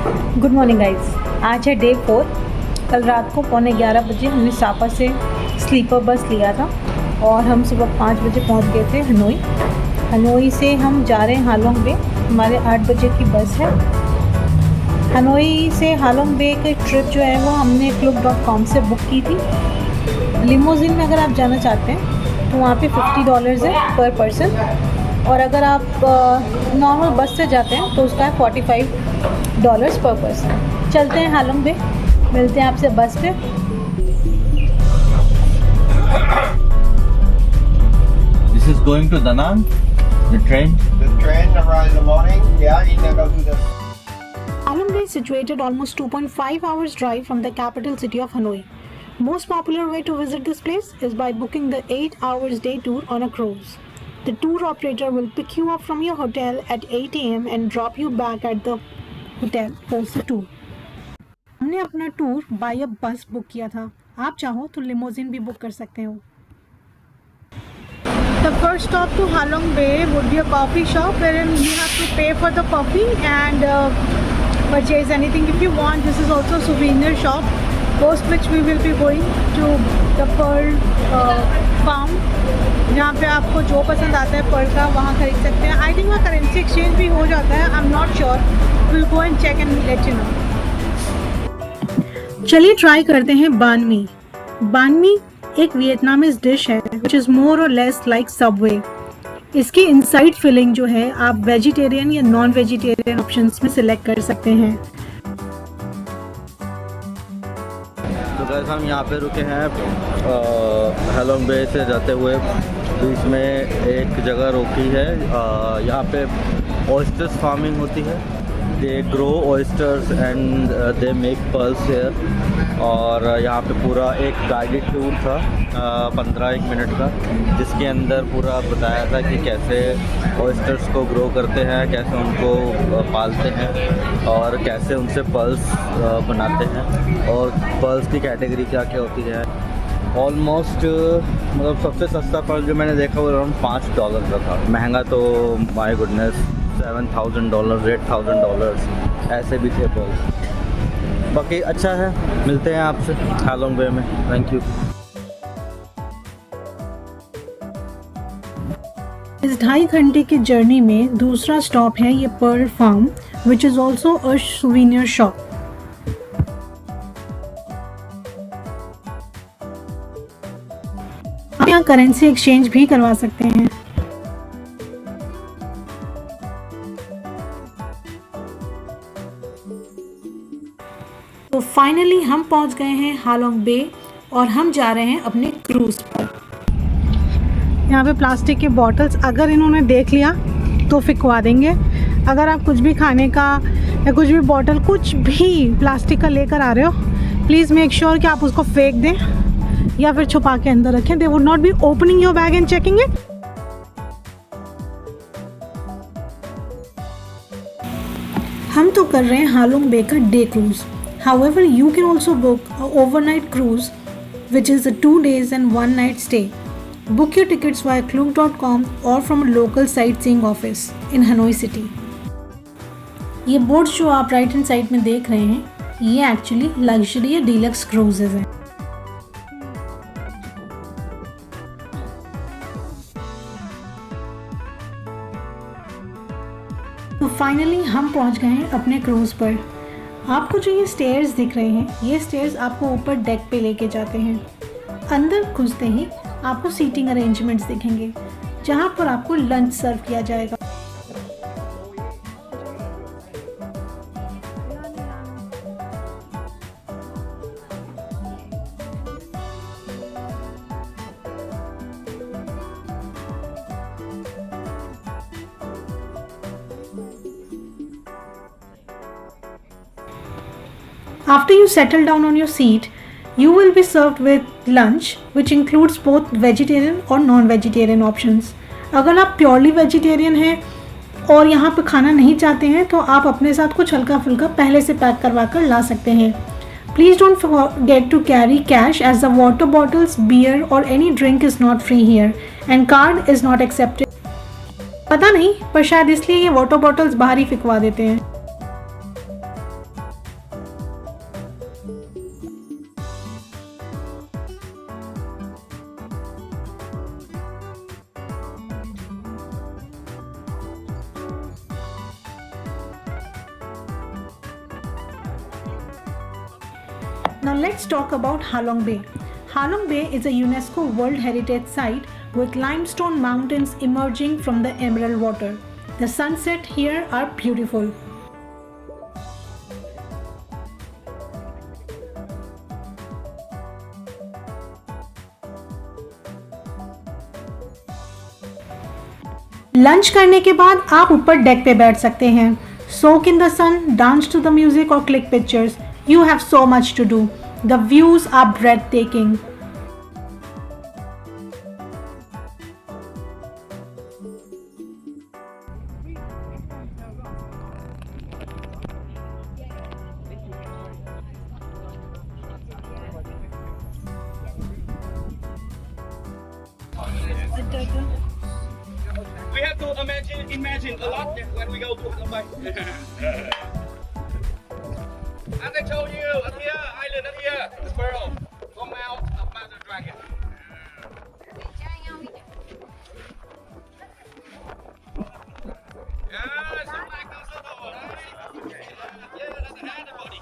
Good morning guys. आज है day 4। कल रात को 11:15 बजे हमने सापा से स्लीपर बस लिया था और हम सुबह 5 बजे पहुंच गए थे हनोई। हनोई से हम जा रहे हैं हालोंग बे। हमारे 8 बजे की बस है। हनोई से हालोंग बे की ट्रिप जो है वो हमने Klook.com से बुक की थी। लिमोजिन में अगर आप जाना चाहते हैं तो वहाँ पे $50 है पर पर्सन, और अगर आप नॉर्मल बस से जाते हैं तो उसका है $45 पर पर्सन। चलते हैं हालोंग बे, मिलते हैं आपसे बस पे। This is going to Da Nang, the train. The train arrives in the morning. Yeah, you need to go to the. Halong Bay is situated almost 2.5 hours drive from the capital city of Hanoi. Most popular way to visit this place is by booking the 8 hours day tour on a cruise. The tour operator will pick you up from your hotel at 8 a.m. and drop you back at the hotel post the tour. हमने अपना tour bye बस book किया था। आप चाहो तो limousine भी book कर सकते हो। The first stop to Halong Bay would be a coffee shop wherein you have to pay for the coffee and purchase anything if you want. This is also a souvenir shop, post which we will be going to the Pearl Farm, जहाँ पे आपको जो पसंद आता है Perl का वहाँ खरीद सकते हैं। आई थिंक वहाँ करेंसी एक्सचेंज भी हो जाता है। I am not sure, will go and check and let you know. चलिए ट्राई करते हैं बान मी। बान मी एक वियतनामीज डिश है विच इज़ मोर और लेस लाइक सबवे। इसकी इनसाइड फिलिंग जो है आप वेजिटेरियन या नॉन वेजिटेरियन ऑप्शंस में सिलेक्ट कर सकते हैं। तो गाइस हम यहाँ पे रुके हैं हालोंग बे से जाते हुए। बीच में एक जगह रोकी है। यहाँ पे ऑयस्टर्स फार्मिंग होती है। They grow oysters and they make pearls here. और यहाँ पे पूरा एक गाइडेड टूर था 15-1 मिनट का, जिसके अंदर पूरा बताया था कि कैसे ऑयस्टर्स को ग्रो करते हैं, कैसे उनको पालते हैं और कैसे उनसे पर्ल्स बनाते हैं, और पर्ल्स की कैटेगरी क्या क्या होती है। ऑलमोस्ट मतलब सबसे सस्ता पर्ल जो मैंने देखा वो अराउंड $5 का था। महंगा तो माय गुडनेस $7,000 $8,000 ऐसे भी थे पर्ल्स। बाकी अच्छा है, मिलते हैं आपसे हालोंग बे में। Thank you. इस 2.5 घंटे की जर्नी में दूसरा स्टॉप है ये pearl farm which is also a souvenir shop. आप यहाँ करेंसी एक्सचेंज भी करवा सकते हैं। तो फाइनली हम पहुंच गए हैं हालोंग बे और हम जा रहे हैं अपने क्रूज पर। यहाँ पे प्लास्टिक के बॉटल्स अगर इन्होंने देख लिया तो फिकवा देंगे। अगर आप कुछ भी खाने का या कुछ भी बॉटल कुछ भी प्लास्टिक का लेकर आ रहे हो, प्लीज़ मेक श्योर कि आप उसको फेंक दें या फिर छुपा के अंदर रखें। They would not be opening your bag and checking it. हम तो कर रहे हैं हालोंग बे का day cruise. However, you can also book an overnight cruise, which is a 2 days and 1 night stay. Book your tickets via Klook.com or from a local sightseeing office in Hanoi City. ये boards जो आप right hand side में देख रहे हैं, ये actually luxury या deluxe cruises हैं। तो फाइनली हम पहुंच गए हैं अपने क्रूज पर। आपको जो ये स्टेयर्स दिख रहे हैं, ये स्टेयर्स आपको ऊपर डेक पे लेके जाते हैं। अंदर घुसते ही आपको सीटिंग अरेंजमेंट्स दिखेंगे जहाँ पर आपको लंच सर्व किया जाएगा। After you settle down on your seat, you will be served with lunch, which includes both vegetarian और non-vegetarian options. अगर आप purely vegetarian हैं और यहाँ पर खाना नहीं चाहते हैं तो आप अपने साथ कुछ हल्का फुल्का पहले से पैक करवा कर ला सकते हैं। Please don't forget to carry cash as the water bottles, beer or any drink is not free here and card is not accepted. पता नहीं, पर शायद इसलिए ये वाटर बॉटल्स बाहर ही फिकवा देते हैं। Now let's talk about Halong Bay. Halong Bay is a UNESCO World Heritage Site with limestone mountains emerging from the emerald water. The sunsets here are beautiful. Lunch करने के बाद आप ऊपर डेक पे बैठ सकते हैं. Soak in the sun, dance to the music or click pictures. You have so much to do. The views are breathtaking. We have to imagine a lot when we go to Halong Bay. As I told you, Athia, island Athia, the pearl, come out of Mother Dragon. Yeah, something like this little, right? Yeah, that's the hand body.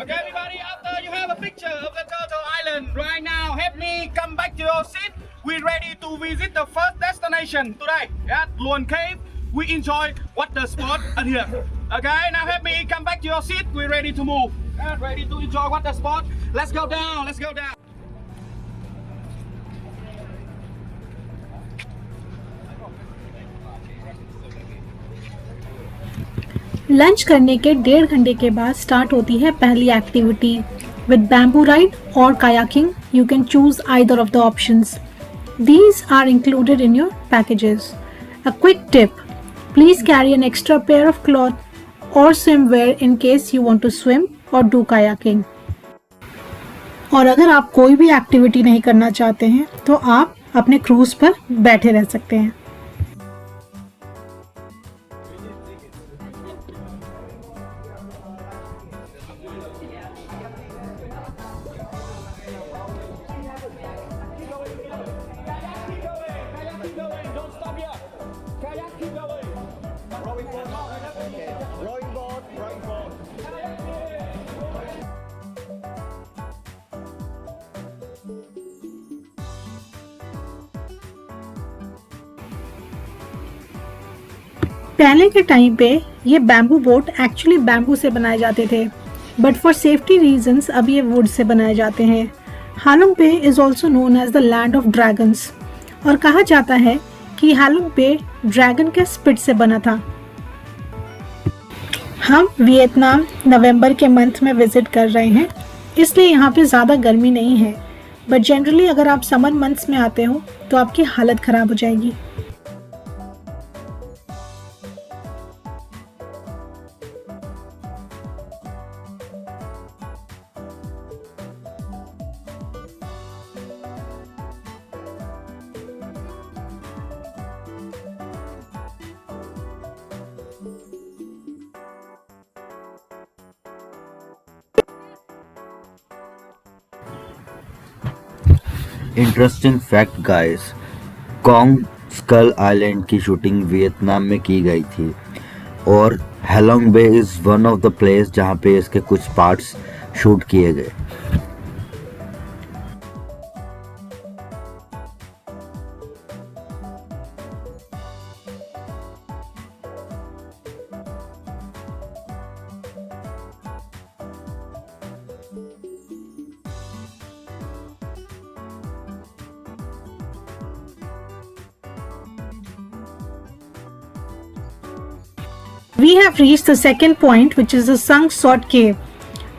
Okay, everybody, after you have a picture of the Turtle Island, right now, help me come back to your seat. We're ready to visit the first destination today at Luan Cave. We enjoy water sport here. Okay, now help me come back to your seat. We're ready to move. Ready to enjoy water sport. Let's go down. Let's go down. Lunch करने के 1.5 घंटे के बाद start होती है पहली activity with bamboo ride और kayaking. You can choose either of the options. These are included in your packages. A quick tip: please carry an extra pair of cloth or swimwear in case you want to swim or do kayaking. और अगर आप कोई भी activity नहीं करना चाहते हैं तो आप अपने क्रूज पर बैठे रह सकते हैं. Don't stop here. Kayak, keep going. Rowing boat, rowing boat. पहले के टाइम पे ये बैम्बू बोट एक्चुअली बैम्बू से बनाए जाते थे, बट फॉर सेफ्टी रीजंस अब ये वुड से बनाए जाते हैं. Halong Bay is also known as the land of dragons और कहा जाता है कि हालोंग बे ड्रैगन के स्पिट से बना था. हम वियतनाम नवंबर के मंथ में विजिट कर रहे हैं, इसलिए यहाँ पे ज़्यादा गर्मी नहीं है, बट जनरली अगर आप समर मंथ्स में आते हो तो आपकी हालत ख़राब हो जाएगी. Interesting fact guys, Kong Skull Island की शूटिंग वियतनाम में की गई थी और Halong Bay is one of the place जहाँ पे इसके कुछ पार्ट्स शूट किए गए. We have reached the second point, which is the Sung Sot Cave.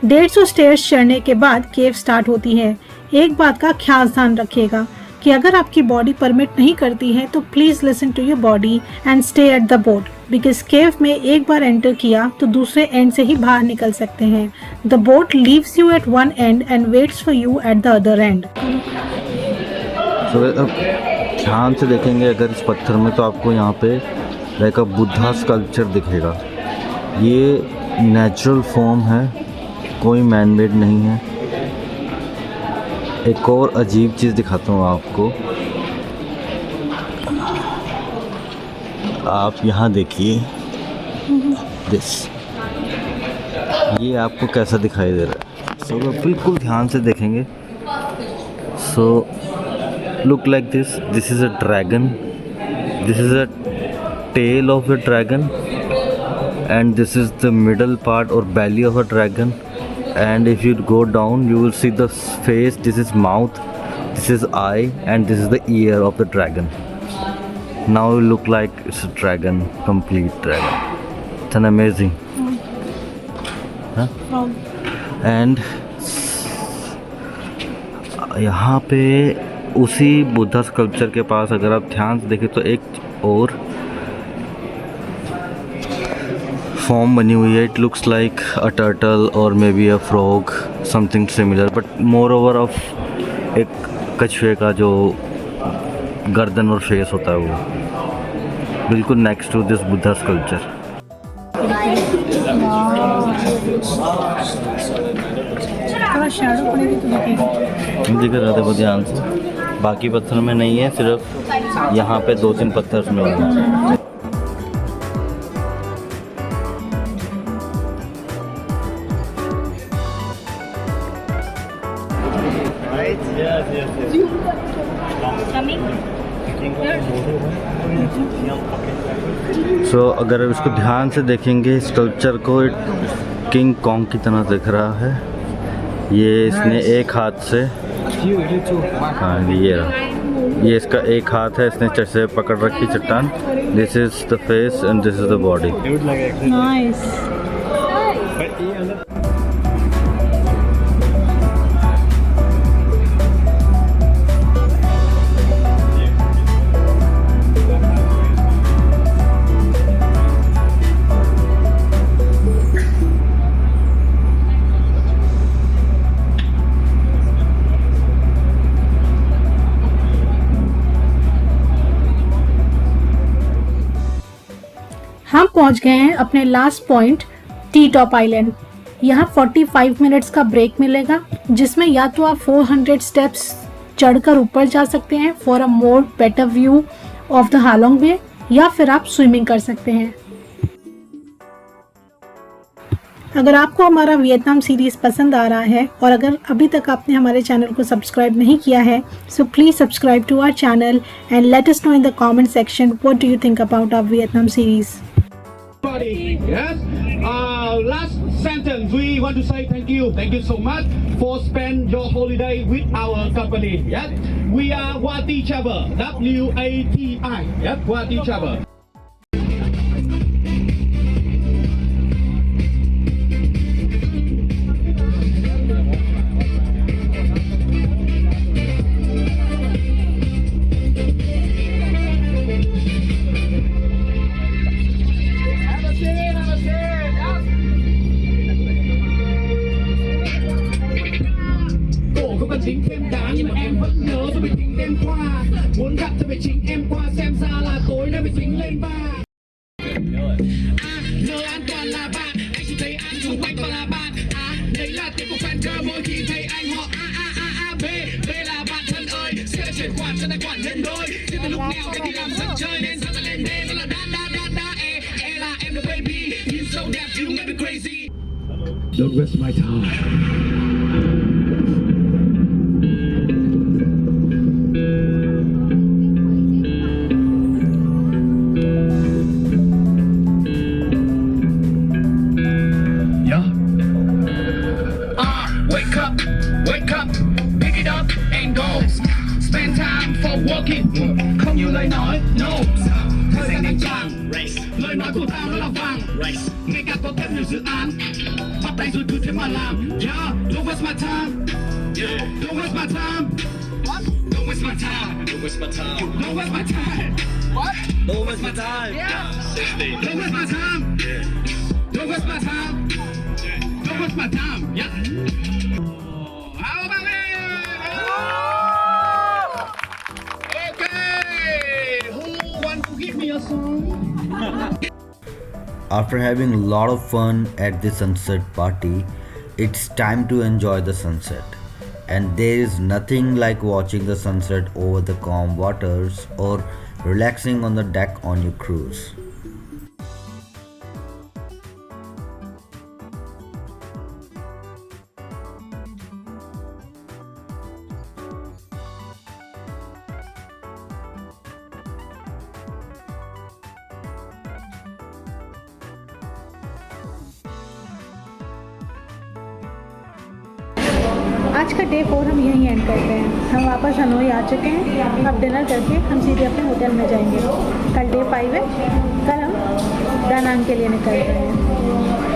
150 stairs चढ़ने के बाद केव स्टार्ट होती है. एक बात का खास ध्यान रखिएगा कि अगर आपकी बॉडी परमिट नहीं करती है तो please listen to your body and stay at the boat, because cave में एक बार एंटर किया तो दूसरे एंड से ही बाहर निकल सकते हैं. The boat leaves you at one end and waits for you at the other end. अब ध्यान से देखेंगे अगर इस पत्थर में तो आपको यहाँ पे लाइक अ बुद्धा स्कल्पचर दिखेगा. ये नेचुरल फॉर्म है, कोई मैन मेड नहीं है. एक और अजीब चीज़ दिखाता हूँ आपको. आप यहाँ देखिए दिस, ये आपको कैसा दिखाई दे रहा है। सो बिल्कुल ध्यान से देखेंगे। So look like this is a dragon, this is a tail of a dragon, and this is the middle part or belly of a dragon, and if you go down you will see the face. This is mouth, this is eye, and this is the ear of the dragon. Now it look like it's a dragon, complete dragon. It's an amazing, huh? And यहाँ पे उसी Buddha sculpture के पास अगर आप ध्यान से देखें तो एक और फॉर्म बनी हुई है। It looks like a turtle और may be a frog, something similar, but more over of एक कछुए का जो गर्दन और फेस होता है वो बिल्कुल next to this Buddha sculpture. थोड़ा शैडो पड़ेगी तो दिखेगा। दिख रहा देखो ध्यान से, बाकी पत्थर में नहीं है, सिर्फ यहाँ पे 2-3 पत्थर में है। सो अगर आप इसको ध्यान से देखेंगे स्कल्पचर को, किंग कॉन्ग की तरह दिख रहा है। ये इसने एक हाथ से, हाँ ये इसका एक हाथ है, इसने से पकड़ रखी चट्टान। This is the face and this is the body. Nice. हम पहुंच गए हैं अपने last point, T top island. यहाँ 45 मिनट्स का ब्रेक मिलेगा, जिसमें या तो आप 400 स्टेप्स चढ़कर ऊपर जा सकते हैं for a more better view of the Halong Bay, या फिर आप स्विमिंग कर सकते हैं। अगर आपको हमारा वियतनाम सीरीज पसंद आ रहा है और अगर अभी तक आपने हमारे चैनल को सब्सक्राइब नहीं किया है, so please subscribe to our channel and let us know in the comment section what do you think about our Vietnam series. Yes. Last sentence, we want to say thank you so much for spend your holiday with our company. Yes, we are Wati Travel, W-A-T-I. Yes, Wati Travel. Chính thêm đá nhưng mà em vẫn nhớ tôi bị chính đêm qua, muốn gặp tôi bị chính em qua, xem ra là tối nay bị chính lên ba. Nơi an toàn là bạn, anh chỉ thấy anh xung quanh toàn là bạn. Đấy là tiếng của fan girl mỗi khi thấy anh họ B. B là bạn thân ơi, sẽ là chuyển khoản cho tài khoản nhân đôi. Nhưng từ lúc nghèo em đi làm dân chơi nên sao ta lên đê, nó là da E là em the baby, nhìn so đẹp you make me crazy. Don't waste my time. Wake up, pick it up and go. Spend time for working, không nhiều lời nói, no. Thời gian đang tràn, lời nói của tao nó là vàng. Ngày càng có thêm nhiều dự án, bắt tay rồi cứ thế mà làm. Yeah, don't waste my time. Don't waste my time. What? Don't waste my time. Don't waste my time. Don't waste my time. What? Don't waste my time. Yeah. Don't waste my time. Don't waste my time. Don't waste my time. Yeah. How about it? Okay. Who want to give me a song? After having a lot of fun at the sunset party, it's time to enjoy the sunset. And there is nothing like watching the sunset over the calm waters or relaxing on the deck on your cruise. आज का day 4 हम यहीं and करते हैं। हम वापस Hanoi आ चुके हैं। अब डिनर करके हम सीधे अपने होटल में जाएंगे। कल डे 5 है। कल हम दानांग के लिए निकल रहे हैं।